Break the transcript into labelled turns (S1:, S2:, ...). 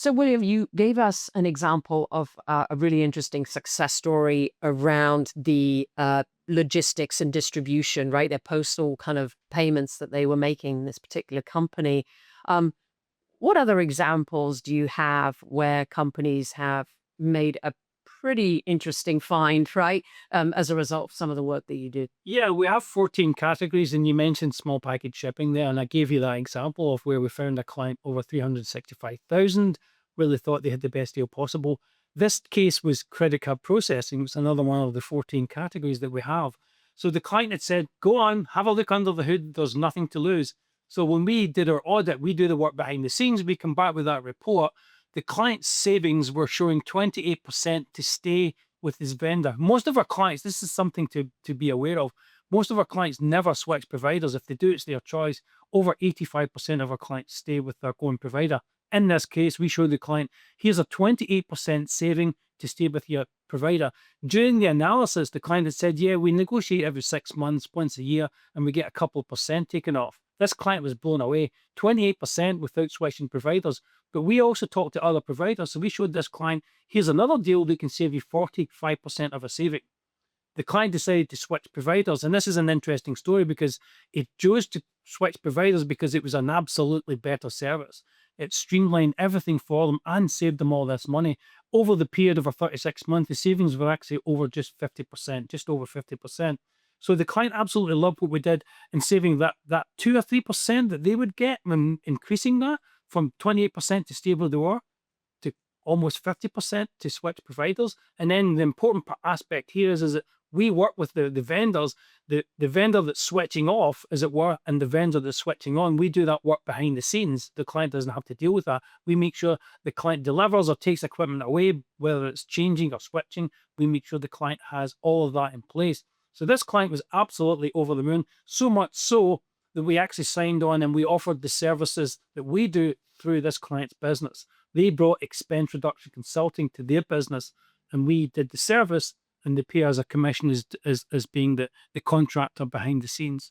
S1: So, William, you gave us an example of a really interesting success story around the logistics and distribution, right? Their postal kind of payments that they were making, this particular company. Um, what other examples do you have where companies have made a pretty interesting find, right? As a result of some of the work that you did?
S2: Yeah, we have 14 categories, and you mentioned small package shipping there, and I gave you that example of where we found a client over 365,000, really thought they had the best deal possible. This case was credit card processing. It's another one of the 14 categories that we have. So the client had said, go on, have a look under the hood. There's nothing to lose. So when we did our audit, we do the work behind the scenes. We come back with that report. The client's savings were showing 28% to stay with his vendor. Most of our clients, this is something to be aware of. Most of our clients never switch providers. If they do, it's their choice. Over 85% of our clients stay with their current provider. In this case, we show the client, here's a 28% saving to stay with your provider. During the analysis, the client had said, yeah, we negotiate every 6 months, once a year, and we get a couple of percent taken off. This client was blown away, 28% without switching providers. But we also talked to other providers. So we showed this client, here's another deal that can save you 45% of a saving. The client decided to switch providers. And this is an interesting story because it chose to switch providers because it was an absolutely better service. It streamlined everything for them and saved them all this money. Over the period of a 36 month, the savings were actually over just 50%, just over 50%. So the client absolutely loved what we did in saving that 2 or 3% that they would get and increasing that from 28% to stay where they were to almost 50% to switch providers. And then the important aspect here is that we work with the vendors, the vendor that's switching off, as it were, and the vendor that's switching on. We do that work behind the scenes. The client doesn't have to deal with that. We make sure the client delivers or takes equipment away, whether it's changing or switching. We make sure the client has all of that in place. So this client was absolutely over the moon, so much so that we actually signed on and we offered the services that we do through this client's business. They brought expense reduction consulting to their business, and we did the service, and they pay us a commission as being the contractor behind the scenes.